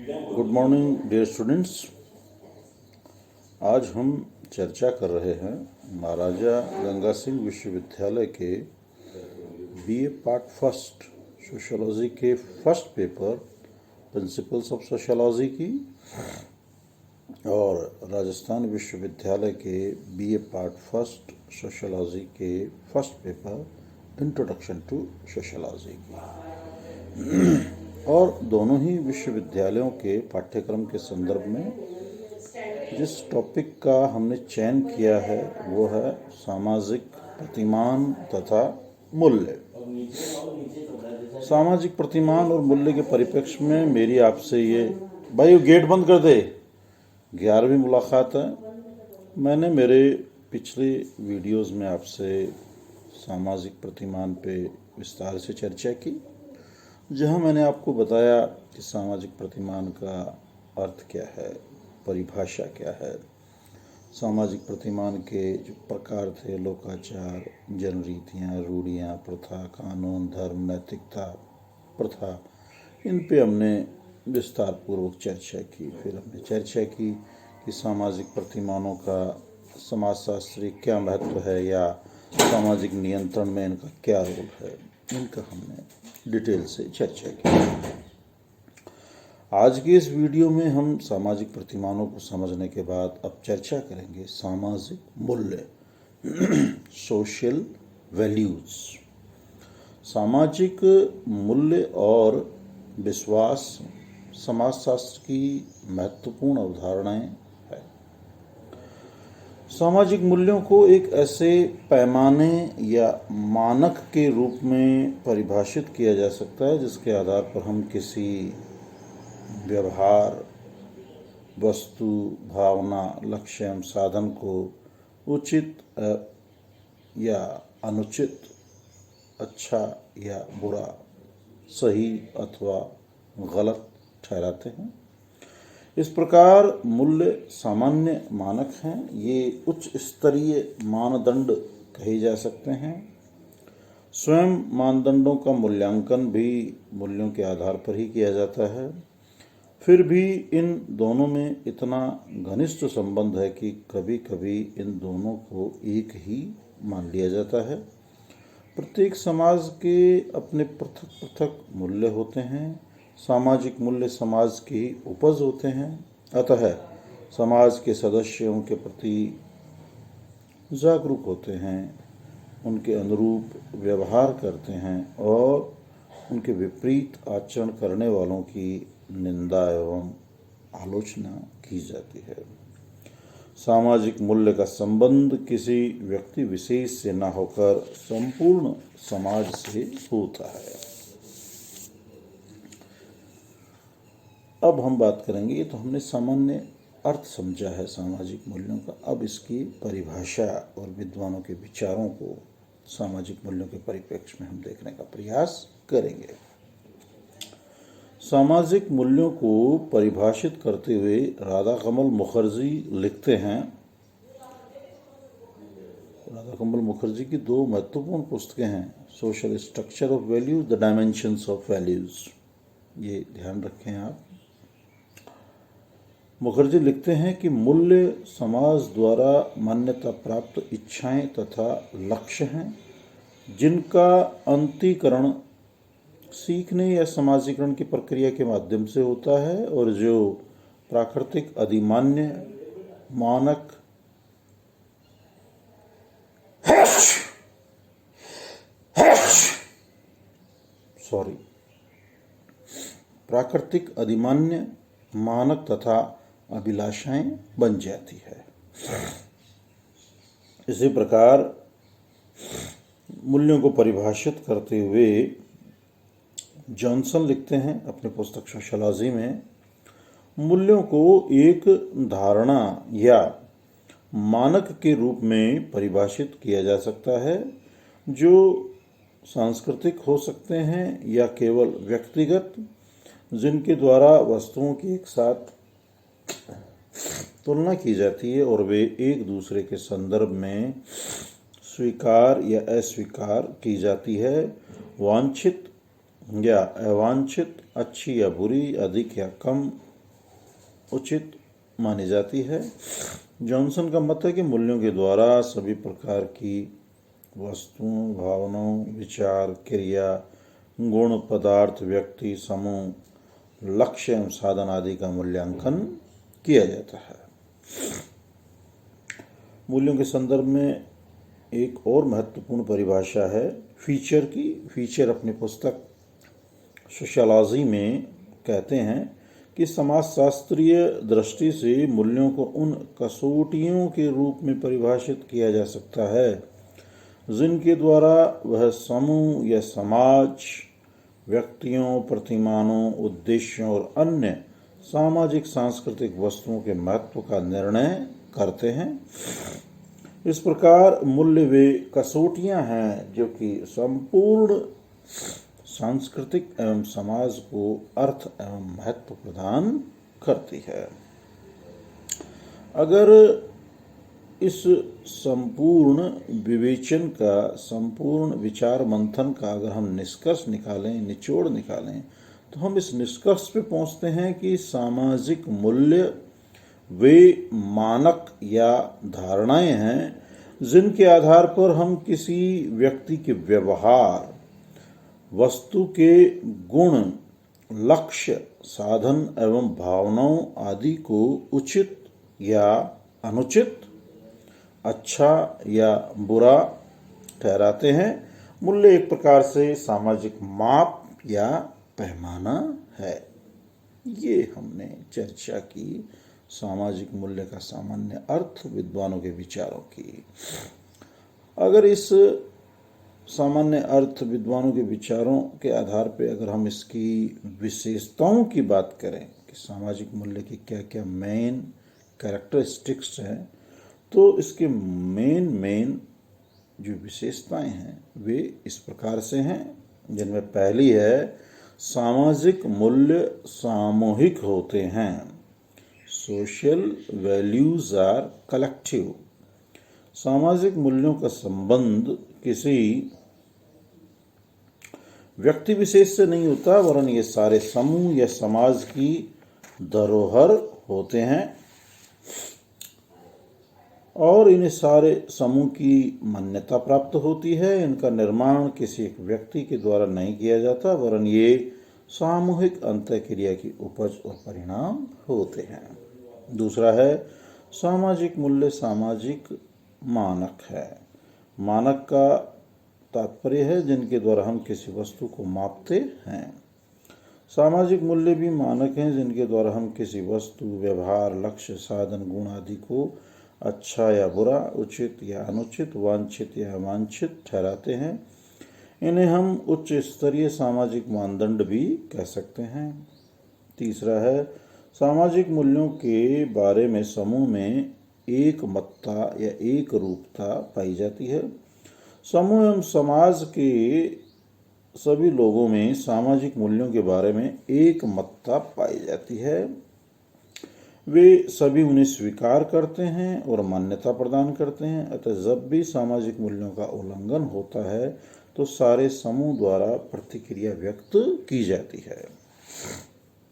Good morning dear students. आज हम चर्चा कर रहे हैं महाराजा गंगा सिंह विश्वविद्यालय के बीए पार्ट फर्स्ट सोशियोलॉजी के first paper principles of sociology की और राजस्थान विश्वविद्यालय के बीए पार्ट फर्स्ट सोशियोलॉजी के first paper introduction to sociology की और दोनों ही विश्वविद्यालयों के पाठ्यक्रम के संदर्भ में जिस टॉपिक का हमने चयन किया है वो है सामाजिक प्रतिमान तथा मूल्य। सामाजिक प्रतिमान और मूल्य के परिप्रेक्ष्य में मेरी आपसे ये भाई गेट बंद कर दे 11वीं मुलाकात है। मैंने मेरे पिछले वीडियोस में आपसे सामाजिक प्रतिमान पे विस्तार से चर्चा की, जहां मैंने आपको बताया कि सामाजिक प्रतिमान का अर्थ क्या है, परिभाषा क्या है, सामाजिक प्रतिमान के जो प्रकार थे, लोकाचार, जनरीतियाँ, रूढ़ियाँ, प्रथा, कानून, धर्म, नैतिकता, प्रथा, इन पे हमने विस्तार पूर्वक चर्चा की। फिर हमने चर्चा की कि सामाजिक प्रतिमानों का समाजशास्त्री क्या महत्व है या सामाजिक नियंत्रण में इनका क्या रोल है, इनका हमने डिटेल से चर्चा की। आज के इस वीडियो में हम सामाजिक प्रतिमानों को समझने के बाद अब चर्चा करेंगे सामाजिक मूल्य सोशल वैल्यूज। सामाजिक मूल्य और विश्वास समाजशास्त्र की महत्वपूर्ण अवधारणाएं हैं। सामाजिक मूल्यों को एक ऐसे पैमाने या मानक के रूप में परिभाषित किया जा सकता है जिसके आधार पर हम किसी व्यवहार, वस्तु, भावना, लक्ष्य एवं साधन को उचित या अनुचित, अच्छा या बुरा, सही अथवा गलत ठहराते हैं। इस प्रकार मूल्य सामान्य मानक हैं। ये उच्च स्तरीय मानदंड कहे जा सकते हैं। स्वयं मानदंडों का मूल्यांकन भी मूल्यों के आधार पर ही किया जाता है। फिर भी इन दोनों में इतना घनिष्ठ संबंध है कि कभी कभी इन दोनों को एक ही मान लिया जाता है। प्रत्येक समाज के अपने पृथक पृथक मूल्य होते हैं। सामाजिक मूल्य समाज की उपज होते हैं, अतः समाज के सदस्यों के प्रति जागरूक होते हैं, उनके अनुरूप व्यवहार करते हैं और उनके विपरीत आचरण करने वालों की निंदा एवं आलोचना की जाती है। सामाजिक मूल्य का संबंध किसी व्यक्ति विशेष से न होकर संपूर्ण समाज से होता है। अब हम बात करेंगे, ये तो हमने सामान्य अर्थ समझा है सामाजिक मूल्यों का। अब इसकी परिभाषा और विद्वानों के विचारों को सामाजिक मूल्यों के परिप्रेक्ष्य में हम देखने का प्रयास करेंगे। सामाजिक मूल्यों को परिभाषित करते हुए राधा कमल मुखर्जी लिखते हैं। राधा कमल मुखर्जी की दो महत्वपूर्ण पुस्तकें हैं, social structure of values, the dimensions of values. ये ध्यान रखें आप। मुखर्जी लिखते हैं कि मूल्य समाज द्वारा मान्यता प्राप्त इच्छाएं तथा लक्ष्य हैं जिनका अंतीकरण सीखने या समाजीकरण की प्रक्रिया के माध्यम से होता है और जो प्राकृतिक अधिमान्य मानक प्राकृतिक अधिमान्य मानक तथा अभिलाषाएं बन जाती है। इसी प्रकार मूल्यों को परिभाषित करते हुए जॉनसन लिखते हैं अपने पुस्तक सोशियोलॉजी में, मूल्यों को एक धारणा या मानक के रूप में परिभाषित किया जा सकता है जो सांस्कृतिक हो सकते हैं या केवल व्यक्तिगत, जिनके द्वारा वस्तुओं की एक साथ तुलना की जाती है और वे एक दूसरे के संदर्भ में स्वीकार या अस्वीकार की जाती है। वांछित या अवांछित, अच्छी या बुरी, अधिक या कम, उचित मानी जाती है। जॉनसन का मत है कि मूल्यों के द्वारा सभी प्रकार की वस्तुओं, भावनाओं, विचार, क्रिया, गुण, पदार्थ, व्यक्ति, समूह, लक्ष्य एवं साधन आदि का मूल्यांकन किया जाता है। मूल्यों के संदर्भ में एक और महत्वपूर्ण परिभाषा है फीचर की। फीचर अपनी पुस्तक सोशियोलॉजी में कहते हैं कि समाजशास्त्रीय दृष्टि से मूल्यों को उन कसौटियों के रूप में परिभाषित किया जा सकता है जिनके द्वारा वह समूह या समाज व्यक्तियों, प्रतिमानों, उद्देश्यों और अन्य सामाजिक सांस्कृतिक वस्तुओं के महत्व का निर्णय करते हैं। इस प्रकार मूल्य वे कसौटियां हैं जो कि संपूर्ण सांस्कृतिक एवं समाज को अर्थ एवं महत्व प्रदान करती है। अगर इस संपूर्ण विवेचन का, संपूर्ण विचार मंथन का अगर हम निष्कर्ष निकालें, निचोड़ निकालें, तो हम इस निष्कर्ष पे पहुंचते हैं कि सामाजिक मूल्य वे मानक या धारणाएं हैं जिनके आधार पर हम किसी व्यक्ति के व्यवहार, वस्तु के गुण, लक्ष्य, साधन एवं भावनाओं आदि को उचित या अनुचित, अच्छा या बुरा ठहराते हैं। मूल्य एक प्रकार से सामाजिक माप या पैमाना है। ये हमने चर्चा की सामाजिक मूल्य का सामान्य अर्थ, विद्वानों के विचारों की। अगर इस सामान्य अर्थ, विद्वानों के विचारों के आधार पर अगर हम इसकी विशेषताओं की बात करें कि सामाजिक मूल्य की क्या क्या मेन कैरेक्टरिस्टिक्स हैं, तो इसके मेन जो विशेषताएं हैं वे इस प्रकार से हैं, जिनमें पहली है सामाजिक मूल्य सामूहिक होते हैं। Social values are collective. सामाजिक मूल्यों का संबंध किसी व्यक्ति विशेष से नहीं होता, वरन ये सारे समूह या समाज की धरोहर होते हैं और इन्हें सारे समूह की मान्यता प्राप्त होती है। इनका निर्माण किसी एक व्यक्ति के द्वारा नहीं किया जाता, वरन ये सामूहिक अंतःक्रिया की उपज और परिणाम होते हैं। दूसरा है सामाजिक मूल्य सामाजिक मानक है। मानक का तात्पर्य है जिनके द्वारा हम किसी वस्तु को मापते हैं। सामाजिक मूल्य भी मानक हैं जिनके द्वारा हम किसी वस्तु, व्यवहार, लक्ष्य, साधन, गुण आदि को अच्छा या बुरा, उचित या अनुचित, वांछित या अवांछित ठहराते हैं। इन्हें हम उच्च स्तरीय सामाजिक मानदंड भी कह सकते हैं। तीसरा है सामाजिक मूल्यों के बारे में समूह में एकमतता या एक रूपता पाई जाती है। समूह एवं समाज के सभी लोगों में सामाजिक मूल्यों के बारे में एकमतता पाई जाती है। वे सभी उन्हें स्वीकार करते हैं और मान्यता प्रदान करते हैं। अतः जब भी सामाजिक मूल्यों का उल्लंघन होता है तो सारे समूह द्वारा प्रतिक्रिया व्यक्त की जाती है।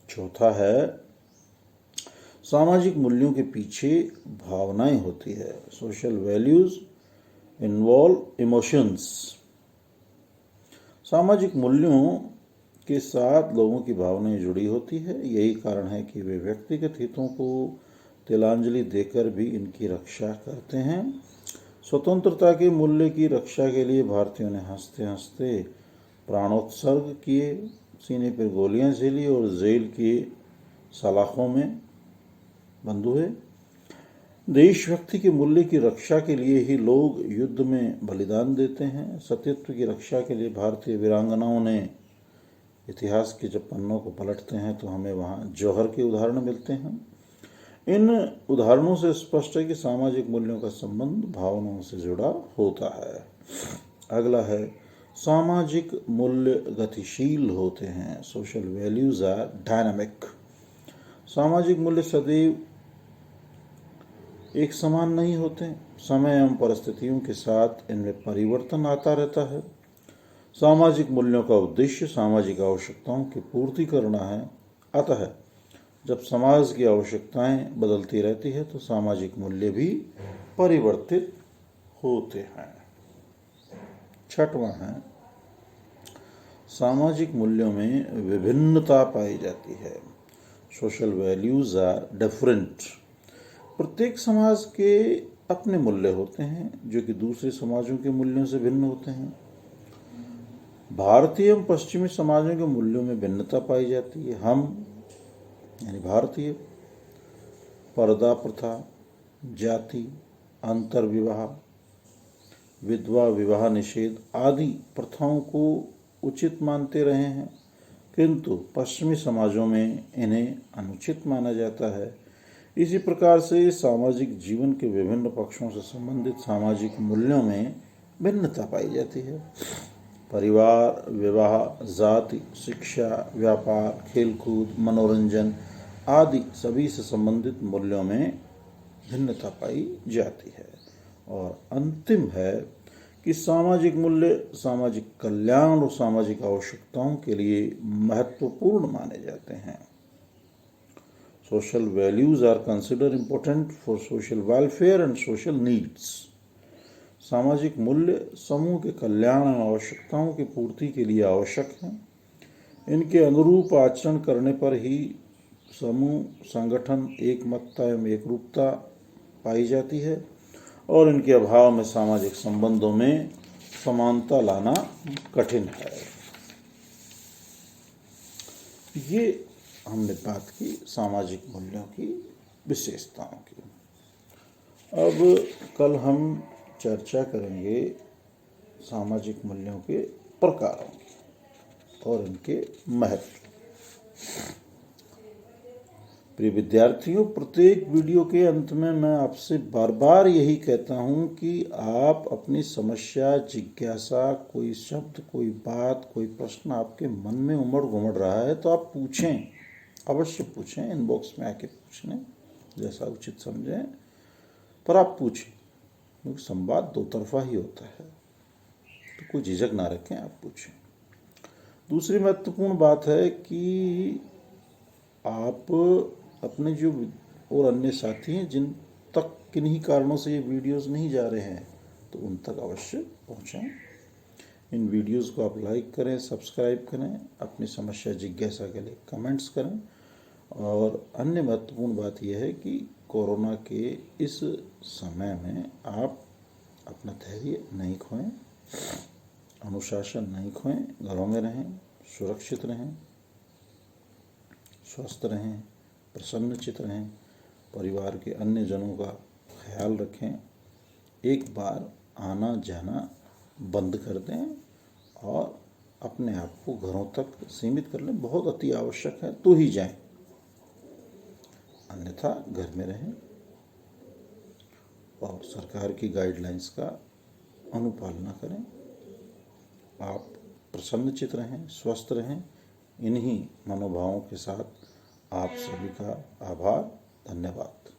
चौथा है सामाजिक मूल्यों के पीछे भावनाएं होती है। Social values involve emotions. सामाजिक मूल्यों के साथ लोगों की भावनाएं जुड़ी होती है। यही कारण है कि वे व्यक्तिगत हितों को तिलांजलि देकर भी इनकी रक्षा करते हैं। स्वतंत्रता के मूल्य की रक्षा के लिए भारतीयों ने हंसते हंसते प्राणोत्सर्ग किए, सीने पर गोलियां झेली और जेल की सलाखों में बंद हुए। देशभक्ति के मूल्य की रक्षा के लिए ही लोग युद्ध में बलिदान देते हैं। सत्यत्व की रक्षा के लिए भारतीय वीरांगनाओं ने इतिहास के जब पन्नों को पलटते हैं तो हमें वहाँ जौहर के उदाहरण मिलते हैं। इन उदाहरणों से स्पष्ट है कि सामाजिक मूल्यों का संबंध भावनाओं से जुड़ा होता है। अगला है सामाजिक मूल्य गतिशील होते हैं। Social values are dynamic. सामाजिक मूल्य सदैव एक समान नहीं होते। समय एवं परिस्थितियों के साथ इनमें परिवर्तन आता रहता है। सामाजिक मूल्यों का उद्देश्य सामाजिक आवश्यकताओं की पूर्ति करना है। अतः जब समाज की आवश्यकताएं बदलती रहती है तो सामाजिक मूल्य भी परिवर्तित होते हैं। छठवां है, सामाजिक मूल्यों में विभिन्नता पाई जाती है। Social values are different. प्रत्येक समाज के अपने मूल्य होते हैं जो कि दूसरे समाजों के मूल्यों से भिन्न होते हैं। भारतीय एवं पश्चिमी समाजों के मूल्यों में भिन्नता पाई जाती है। हम यानी भारतीय पर्दा प्रथा, जाति, अंतर विवाह, विधवा विवाह निषेध आदि प्रथाओं को उचित मानते रहे हैं, किंतु पश्चिमी समाजों में इन्हें अनुचित माना जाता है। इसी प्रकार से सामाजिक जीवन के विभिन्न पक्षों से संबंधित सामाजिक मूल्यों में भिन्नता पाई जाती है। परिवार, विवाह, जाति, शिक्षा, व्यापार, खेलकूद, मनोरंजन आदि सभी से संबंधित मूल्यों में भिन्नता पाई जाती है। और अंतिम है कि सामाजिक मूल्य सामाजिक कल्याण और सामाजिक आवश्यकताओं के लिए महत्वपूर्ण माने जाते हैं। Social values are considered important for social welfare and social needs. सामाजिक मूल्य समूह के कल्याण और आवश्यकताओं की पूर्ति के लिए आवश्यक हैं। इनके अनुरूप आचरण करने पर ही समूह, संगठन, एकमतता एवं एकरूपता पाई जाती है और इनके अभाव में सामाजिक संबंधों में समानता लाना कठिन है। ये हमने बात की सामाजिक मूल्यों की विशेषताओं की। अब कल हम चर्चा करेंगे सामाजिक मूल्यों के प्रकारों की और इनके महत्व। प्रिय विद्यार्थियों, प्रत्येक वीडियो के अंत में मैं आपसे बार बार यही कहता हूं कि आप अपनी समस्या, जिज्ञासा, कोई शब्द, कोई बात, कोई प्रश्न आपके मन में उमड़ घुमड़ रहा है तो आप पूछें, अवश्य पूछें। इनबॉक्स में आके पूछ लें, जैसा उचित समझें, पर आप पूछें, क्योंकि संवाद दो तरफा ही होता है, तो कोई झिझक ना रखें, आप पूछें। दूसरी महत्वपूर्ण बात है कि आप अपने जो और अन्य साथी हैं जिन तक किन्हीं कारणों से ये वीडियोस नहीं जा रहे हैं तो उन तक अवश्य पहुंचाएं। इन वीडियोस को आप लाइक करें, सब्सक्राइब करें, अपनी समस्या, जिज्ञासा के लिए कमेंट्स करें। और अन्य महत्वपूर्ण बात यह है कि कोरोना के इस समय में आप अपना धैर्य नहीं खोएं, अनुशासन नहीं खोएं, घरों में रहें, सुरक्षित रहें, स्वस्थ रहें, प्रसन्नचित रहें, परिवार के अन्य जनों का ख्याल रखें। एक बार आना जाना बंद कर दें और अपने आप को घरों तक सीमित कर लें। बहुत अति आवश्यक है तो ही जाएं, अन्यथा घर में रहें और सरकार की गाइडलाइंस का अनुपालना करें। आप प्रसन्नचित रहें, स्वस्थ रहें। इन्हीं मनोभावों के साथ आप सभी का आभार, धन्यवाद।